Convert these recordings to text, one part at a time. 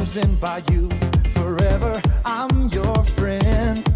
chosen by you. Forever, I'm your friend.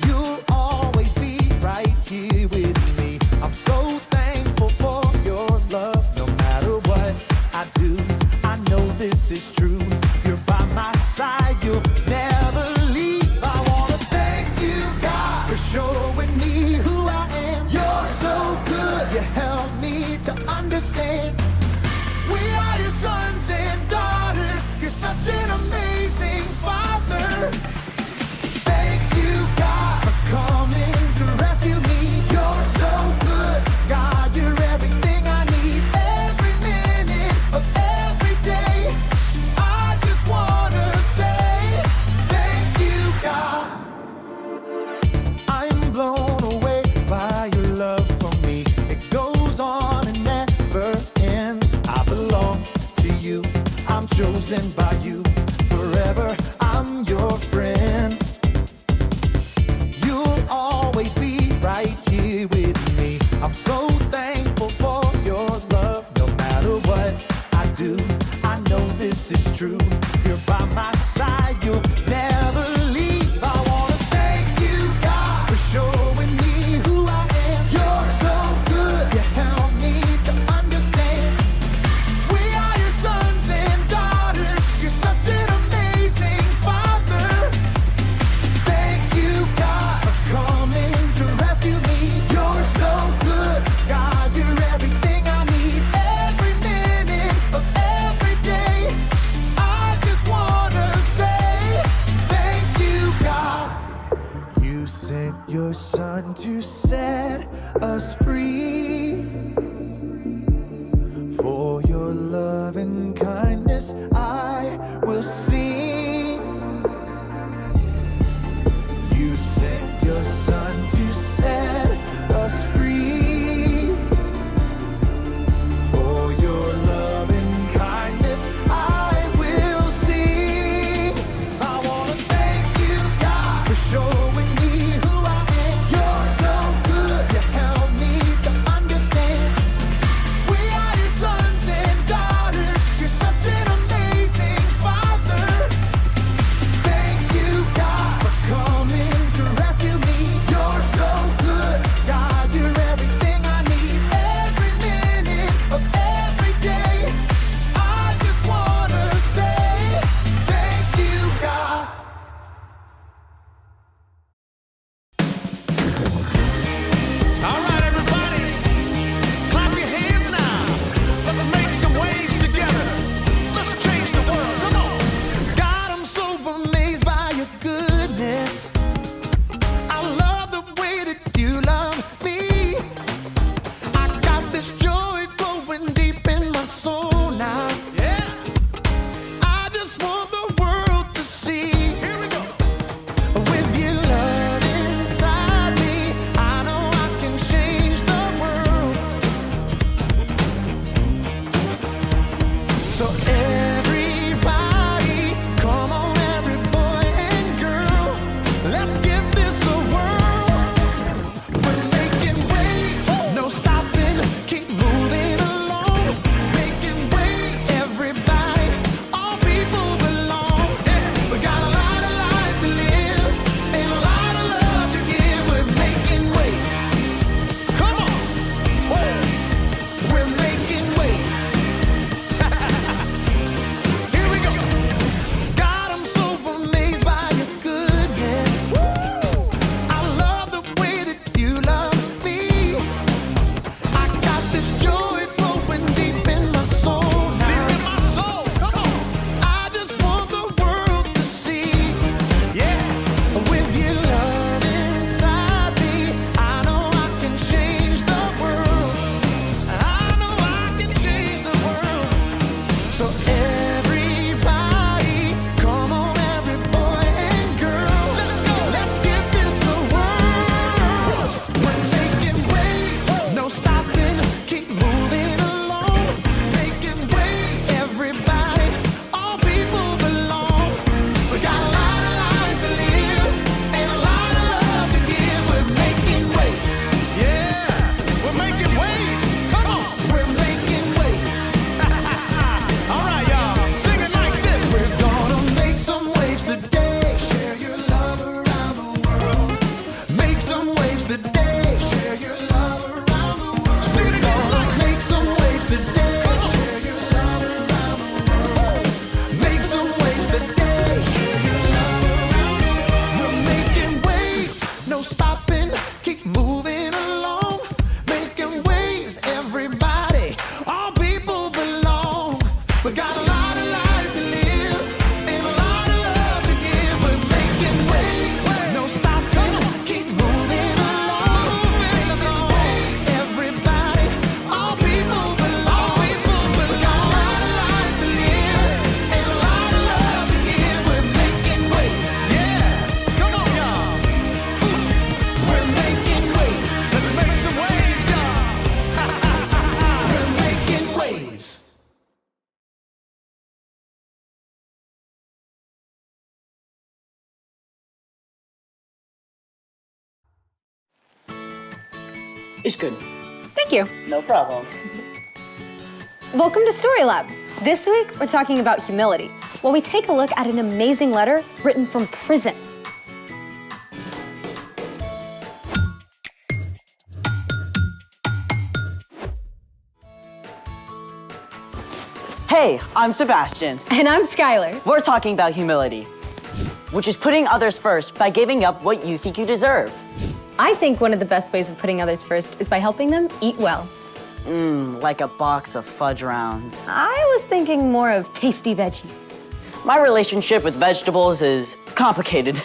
You'll always be right here with me. I'm so thankful for your love. No matter what I do, I know this is true. You're by my side, you'll never leave. I wanna thank you, God, for showing me who I am. You're so good, you help me to understand. We are your sons and daughters. You're such an amazing father. Thank you, God, for coming to rescue me. You're so good, God, you're everything I need. Every minute of every day, I just wanna say thank you, God. I'm blown away by your love for me. It goes on and never ends. I belong to you, I'm chosen by you. Forever, I'm your friend. You'll always be right here with me. I'm so thankful for your love. No matter what I do, I know this is true. You're by my side, you'll never leave. I wanna thank you, God, for showing me who I am. You're so good, you help me to understand. We are your sons and daughters. You're such an amazing father. Thank you, God, for coming to rescue me. You're so good, God, you're everything I need. Every minute of every day, I just wanna say thank you, God. You sent your son to set us free. For your love and kindness, I will sing. You sent your son to set us free. For your love and kindness, I will sing. I wanna thank you, God, for showing me who I am. You're so good, you help me to understand. We are your sons and daughters. You're such an amazing father. It's good. Thank you. No problem. Welcome to Story Lab. This week, we're talking about humility, while we take a look at an amazing letter written from prison. Hey, I'm Sebastian. And I'm Skylar. We're talking about humility, which is putting others first by giving up what you think you deserve. I think one of the best ways of putting others first is by helping them eat well. Like a box of fudge rounds. I was thinking more of tasty veggies. My relationship with vegetables is complicated.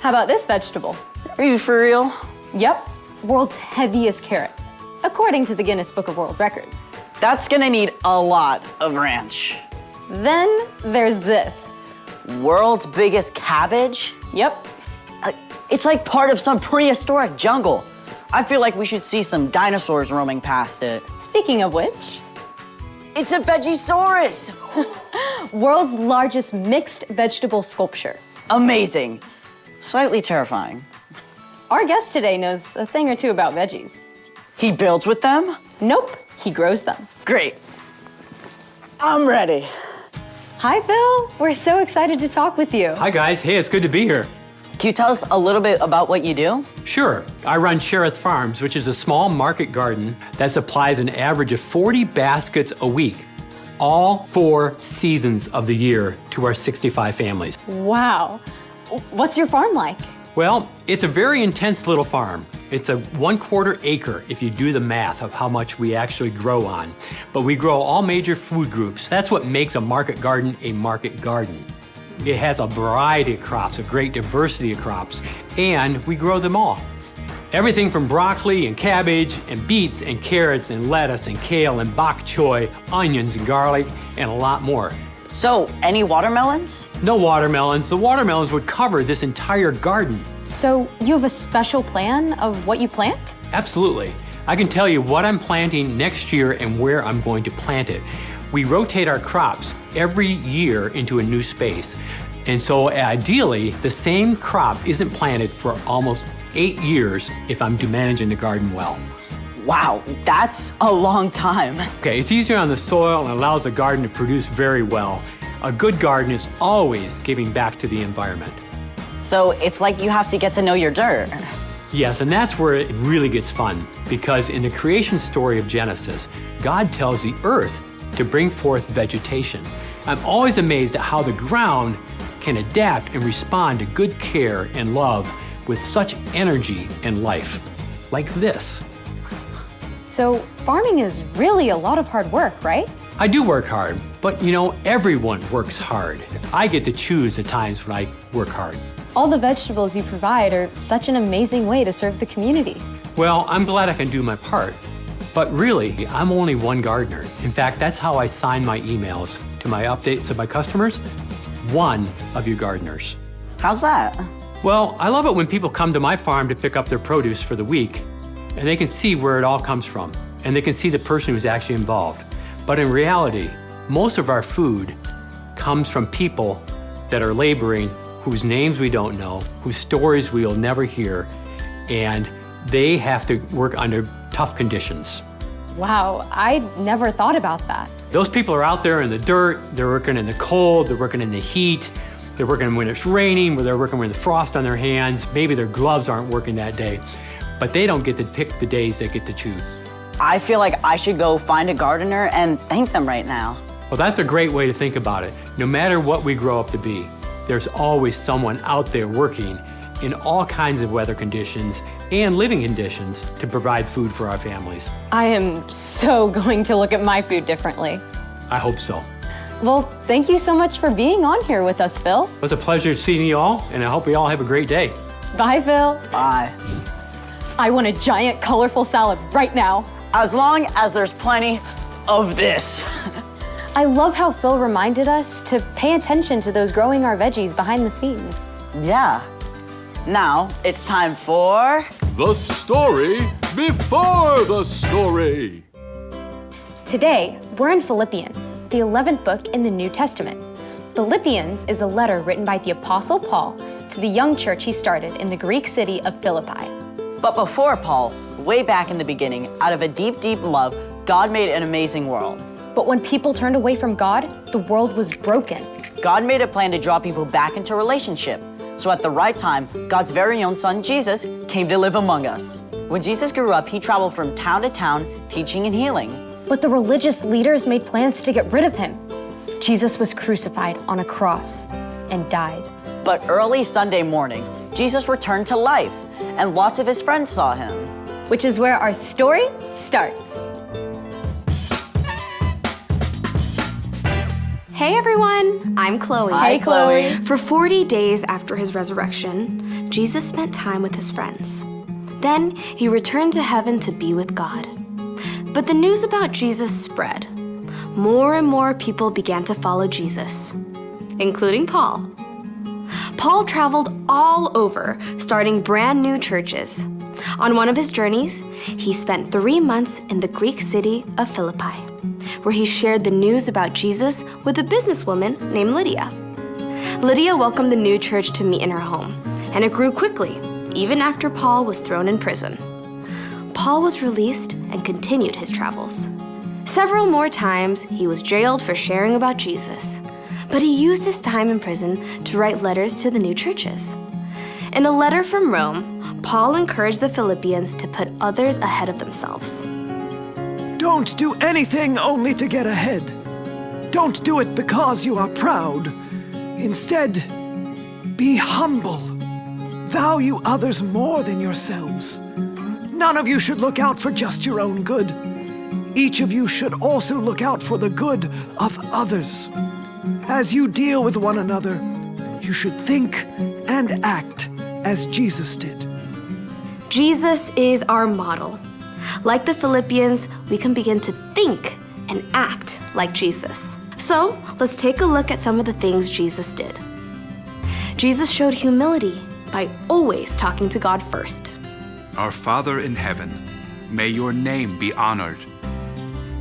How about this vegetable? Are you for real? Yep, world's heaviest carrot, according to the Guinness Book of World Records. That's gonna need a lot of ranch. Then there's this. World's biggest cabbage? Yep. It's like part of some prehistoric jungle. I feel like we should see some dinosaurs roaming past it. Speaking of which, it's a Vegisaurus! world's largest mixed vegetable sculpture. Amazing. Slightly terrifying. Our guest today knows a thing or two about veggies. He builds with them? Nope, he grows them. Great. I'm ready. Hi, Phil. We're so excited to talk with you. Hi guys, hey, it's good to be here. Can you tell us a little bit about what you do? Sure, I run Cherith Farms, which is a small market garden that supplies an average of 40 baskets a week, all 4 seasons of the year to our 65 families. Wow. What's your farm like? Well, it's a very intense little farm. It's a 1/4 acre if you do the math of how much we actually grow on. But we grow all major food groups. That's what makes a market garden a market garden. It has a variety of crops, a great diversity of crops, and we grow them all. Everything from broccoli and cabbage and beets and carrots and lettuce and kale and bok choy, onions and garlic, and a lot more. So, any watermelons? No watermelons. The watermelons would cover this entire garden. So you have a special plan of what you plant? Absolutely. I can tell you what I'm planting next year and where I'm going to plant it. We rotate our crops every year into a new space. And so ideally, the same crop isn't planted for almost 8 years if I'm managing the garden well. Wow, that's a long time. Okay, it's easier on the soil and allows the garden to produce very well. A good garden is always giving back to the environment. So it's like you have to get to know your dirt. Yes, and that's where it really gets fun, because in the creation story of Genesis, God tells the earth to bring forth vegetation. I'm always amazed at how the ground can adapt and respond to good care and love with such energy and life, like this. So farming is really a lot of hard work, right? I do work hard, but you know, everyone works hard. I get to choose the times when I work hard. All the vegetables you provide are such an amazing way to serve the community. Well, I'm glad I can do my part. But really, I'm only one gardener. In fact, that's how I sign my emails to my updates of my customers. One of you gardeners. How's that? Well, I love it when people come to my farm to pick up their produce for the week, and they can see where it all comes from, and they can see the person who's actually involved. But in reality, most of our food comes from people that are laboring, whose names we don't know, whose stories we'll never hear, and they have to work under tough conditions. Wow, I never thought about that. Those people are out there in the dirt, they're working in the cold, they're working in the heat, they're working when it's raining, they're working with the frost on their hands, maybe their gloves aren't working that day, but they don't get to pick the days they get to choose. I feel like I should go find a gardener and thank them right now. Well, that's a great way to think about it. No matter what we grow up to be, there's always someone out there working in all kinds of weather conditions and living conditions to provide food for our families. I am so going to look at my food differently. I hope so. Well, thank you so much for being on here with us, Phil. It was a pleasure seeing you all, and I hope you all have a great day. Bye, Phil. Bye. I want a giant, colorful salad right now. As long as there's plenty of this. I love how Phil reminded us to pay attention to those growing our veggies behind the scenes. Yeah. Now it's time for... The story before the story. Today, we're in Philippians, the 11th book in the New Testament. Philippians is a letter written by the Apostle Paul to the young church he started in the Greek city of Philippi. But before Paul, way back in the beginning, out of a deep, deep love, God made an amazing world. But when people turned away from God, the world was broken. God made a plan to draw people back into relationship. So at the right time, God's very own son, Jesus, came to live among us. When Jesus grew up, he traveled from town to town, teaching and healing. But the religious leaders made plans to get rid of him. Jesus was crucified on a cross and died. But early Sunday morning, Jesus returned to life, and lots of his friends saw him. Which is where our story starts. Hey everyone, I'm Chloe. Hey, Chloe. For 40 days after his resurrection, Jesus spent time with his friends. Then he returned to heaven to be with God. But the news about Jesus spread. More and more people began to follow Jesus, including Paul. Paul traveled all over, starting brand new churches. On one of his journeys, he spent 3 months in the Greek city of Philippi, where he shared the news about Jesus with a businesswoman named Lydia. Lydia welcomed the new church to meet in her home, and it grew quickly, even after Paul was thrown in prison. Paul was released and continued his travels. Several more times, he was jailed for sharing about Jesus, but he used his time in prison to write letters to the new churches. In a letter from Rome, Paul encouraged the Philippians to put others ahead of themselves. Don't do anything only to get ahead. Don't do it because you are proud. Instead, be humble. Value others more than yourselves. None of you should look out for just your own good. Each of you should also look out for the good of others. As you deal with one another, you should think and act as Jesus did. Jesus is our model. Like the Philippians, we can begin to think and act like Jesus. So, let's take a look at some of the things Jesus did. Jesus showed humility by always talking to God first. Our Father in heaven, may your name be honored.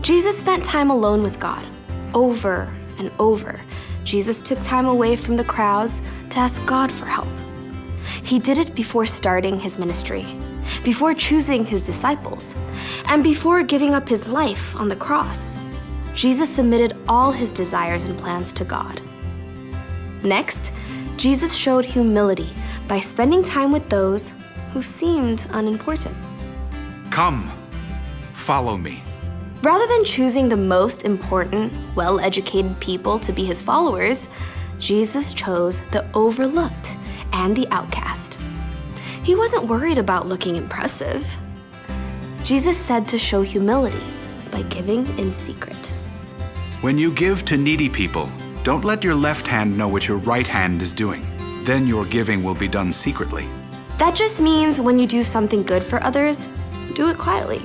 Jesus spent time alone with God, over and over. Jesus took time away from the crowds to ask God for help. He did it before starting his ministry, before choosing his disciples, and before giving up his life on the cross. Jesus submitted all his desires and plans to God. Next, Jesus showed humility by spending time with those who seemed unimportant. Come, follow me. Rather than choosing the most important, well-educated people to be his followers, Jesus chose the overlooked and the outcast. He wasn't worried about looking impressive. Jesus said to show humility by giving in secret. When you give to needy people, don't let your left hand know what your right hand is doing. Then your giving will be done secretly. That just means when you do something good for others, do it quietly.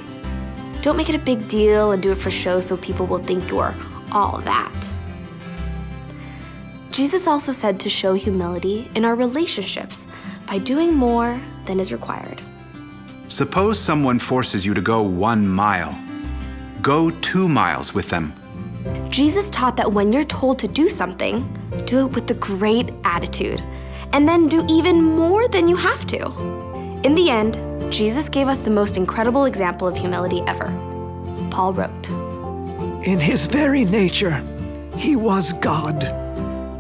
Don't make it a big deal and do it for show so people will think you're all that. Jesus also said to show humility in our relationships by doing more than is required. Suppose someone forces you to go 1 mile. Go 2 miles with them. Jesus taught that when you're told to do something, do it with a great attitude, and then do even more than you have to. In the end, Jesus gave us the most incredible example of humility ever. Paul wrote, In his very nature, he was God.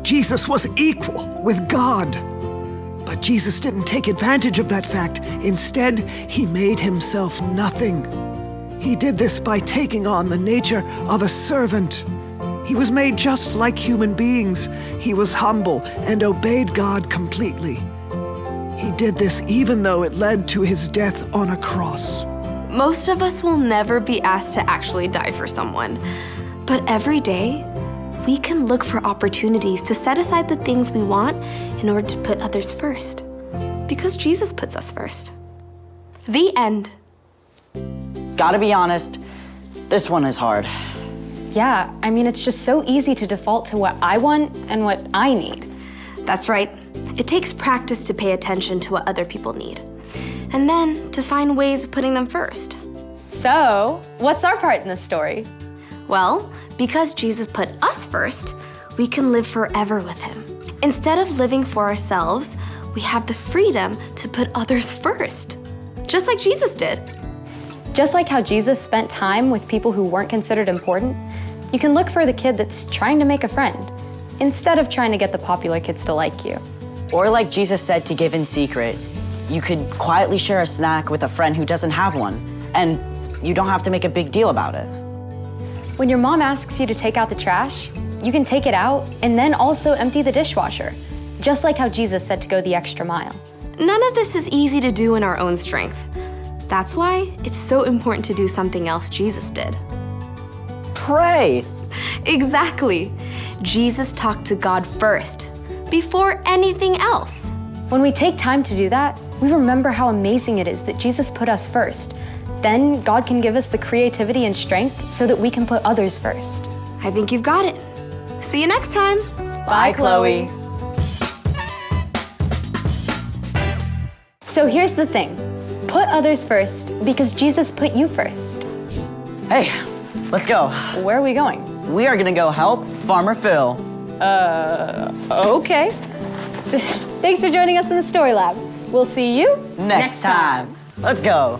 Jesus was equal with God. But Jesus didn't take advantage of that fact. Instead, he made himself nothing. He did this by taking on the nature of a servant. He was made just like human beings. He was humble and obeyed God completely. He did this even though it led to his death on a cross. most of us will never be asked to actually die for someone. But every day, we can look for opportunities to set aside the things we want in order to put others first. Because Jesus puts us first. The end. Gotta be honest, this one is hard. Yeah, I mean, it's just so easy to default to what I want and what I need. That's right. It takes practice to pay attention to what other people need. And then to find ways of putting them first. So, what's our part in this story? Well, because Jesus put us first, we can live forever with him. Instead of living for ourselves, we have the freedom to put others first, just like Jesus did. Just like how Jesus spent time with people who weren't considered important, you can look for the kid that's trying to make a friend, instead of trying to get the popular kids to like you. Or like Jesus said, to give in secret. You could quietly share a snack with a friend who doesn't have one, and you don't have to make a big deal about it. When your mom asks you to take out the trash, you can take it out and then also empty the dishwasher, just like how Jesus said to go the extra mile. None of this is easy to do in our own strength. That's why it's so important to do something else Jesus did. Pray! Exactly. Jesus talked to God first, before anything else. When we take time to do that, we remember how amazing it is that Jesus put us first. Then God can give us the creativity and strength so that we can put others first. I think you've got it. See you next time. Bye, Chloe. So here's the thing. Put others first because Jesus put you first. Hey, let's go. Where are we going? We are gonna go help Farmer Phil. Okay. Thanks for joining us in the Story Lab. We'll see you Next time. Let's go.